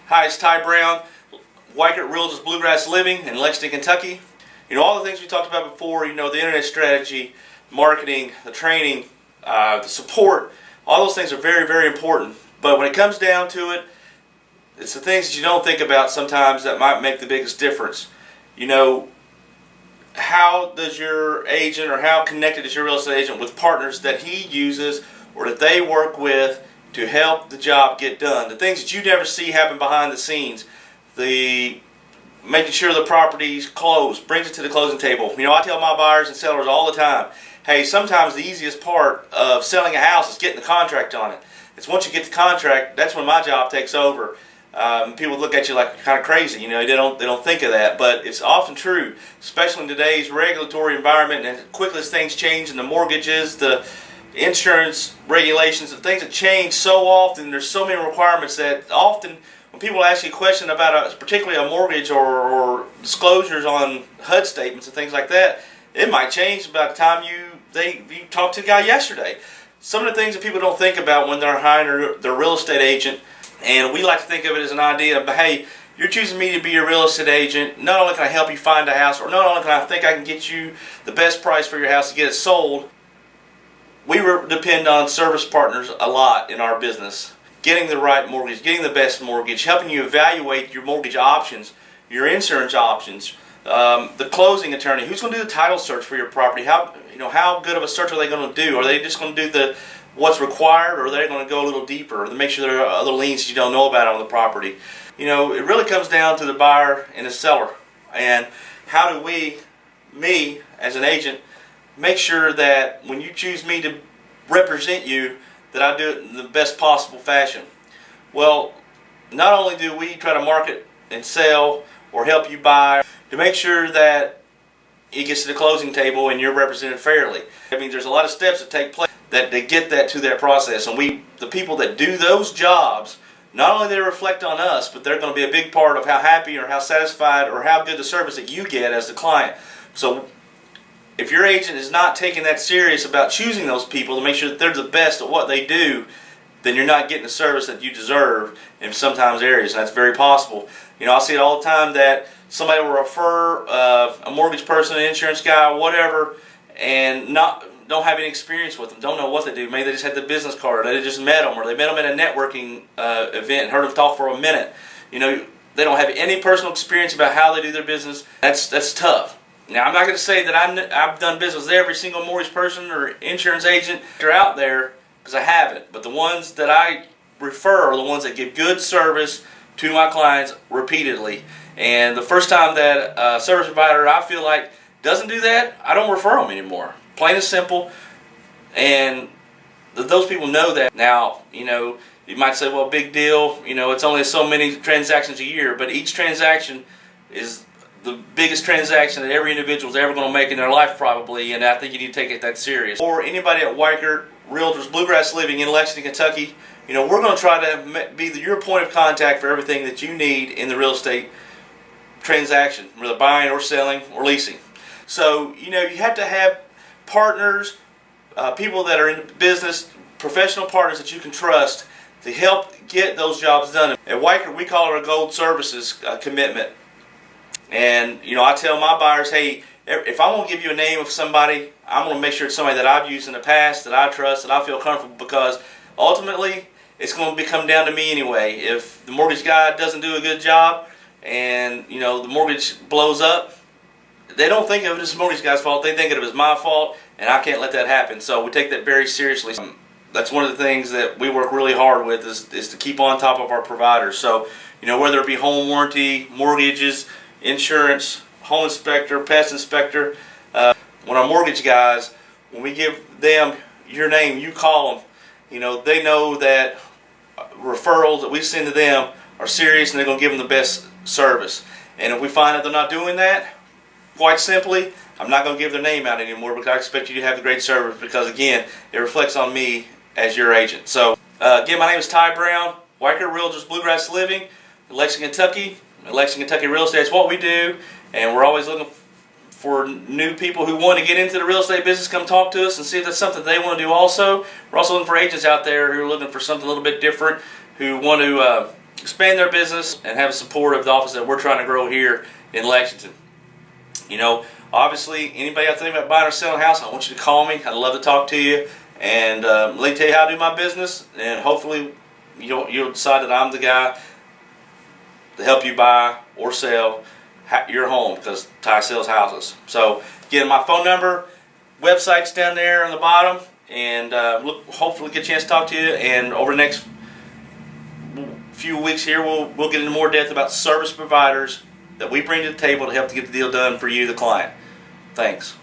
Hi, it's Ty Brown, Weichert Realtors Bluegrass Living in Lexington, Kentucky. All the things we talked about before, the internet strategy, marketing, the training, the support, all those things are very, very important. But when it comes down to it, it's the things that you don't think about sometimes that might make the biggest difference. How does your agent, or how connected is your real estate agent with partners that he uses or that they work with to help the job get done? The things that you never see happen behind the scenes. The making sure the property's closed, brings it to the closing table. I tell my buyers and sellers all the time, hey, sometimes the easiest part of selling a house is getting the contract on it. It's once you get the contract, that's when my job takes over. People look at you like you're kind of crazy. They don't think of that, but it's often true, especially in today's regulatory environment and as quickly as things change in the mortgages, the insurance regulations, and things that change so often. There's so many requirements that often when people ask you a question about particularly a mortgage or disclosures on HUD statements and things like that, it might change by the time you talked to the guy yesterday. Some of the things that people don't think about when they're hiring their real estate agent, and we like to think of it as an idea of, hey, you're choosing me to be your real estate agent. Not only can I help you find a house, or not only can I think I can get you the best price for your house to get it sold, we depend on service partners a lot in our business. Getting the right mortgage, getting the best mortgage, helping you evaluate your mortgage options, your insurance options, the closing attorney, who's going to do the title search for your property, how good of a search are they going to do? Are they just going to do what's required, or are they going to go a little deeper to make sure there are other liens that you don't know about on the property? It really comes down to the buyer and the seller. And how do me as an agent, make sure that when you choose me to represent you, that I do it in the best possible fashion? Well, not only do we try to market and sell or help you buy, to make sure that it gets to the closing table and you're represented fairly. There's a lot of steps that take place that they get that to that process, and the people that do those jobs, not only they reflect on us, but they're going to be a big part of how happy or how satisfied or how good the service that you get as the client. So if your agent is not taking that serious about choosing those people to make sure that they're the best at what they do, then you're not getting the service that you deserve in sometimes areas, and that's very possible. I see it all the time that somebody will refer a mortgage person, an insurance guy, whatever, and don't have any experience with them, don't know what they do. Maybe they just had the business card, or they just met them, or they met them at a networking event and heard them talk for a minute. They don't have any personal experience about how they do their business. That's tough. Now, I'm not going to say that I've done business with every single mortgage person or insurance agent that are out there, because I haven't. But the ones that I refer are the ones that give good service to my clients repeatedly. And the first time that a service provider I feel like doesn't do that, I don't refer them anymore. Plain and simple. And those people know that. Now, you might say, well, big deal. It's only so many transactions a year. But each transaction is the biggest transaction that every individual is ever going to make in their life, probably, and I think you need to take it that serious. Or anybody at Weichert Realtors Bluegrass Living in Lexington, Kentucky, we're going to try to be your point of contact for everything that you need in the real estate transaction, whether buying or selling or leasing. So, you have to have partners, people that are in business, professional partners that you can trust to help get those jobs done. At Weichert, we call it a gold services commitment. And, I tell my buyers, hey, if I'm going to give you a name of somebody, I'm going to make sure it's somebody that I've used in the past, that I trust, that I feel comfortable, because ultimately it's going to come down to me anyway. If the mortgage guy doesn't do a good job and, the mortgage blows up, they don't think of it as the mortgage guy's fault. They think of it as my fault, and I can't let that happen. So we take that very seriously. That's one of the things that we work really hard with is to keep on top of our providers. So, whether it be home warranty, mortgages, insurance, home inspector, pest inspector, when our mortgage guys, when we give them your name, you call them, they know that referrals that we send to them are serious, and they're going to give them the best service. And if we find that they're not doing that, quite simply, I'm not going to give their name out anymore, because I expect you to have the great service, because, again, it reflects on me as your agent. So, again, my name is Ty Brown, Weichert Realtors Bluegrass Living in Lexington, Kentucky. Lexington, Kentucky Real Estate is what we do, and we're always looking for new people who want to get into the real estate business. Come talk to us and see if that's something they want to do also. We're also looking for agents out there who are looking for something a little bit different, who want to expand their business and have support of the office that we're trying to grow here in Lexington. You know, obviously, anybody out there thinking about buying or selling a house, I want you to call me. I'd love to talk to you and let me tell you how to do my business, and hopefully you'll decide that I'm the guy to help you buy or sell your home, because Ty sells houses. So again, my phone number, website's down there on the bottom, and hopefully get a chance to talk to you. And over the next few weeks here, we'll get into more depth about service providers that we bring to the table to help to get the deal done for you, the client. Thanks.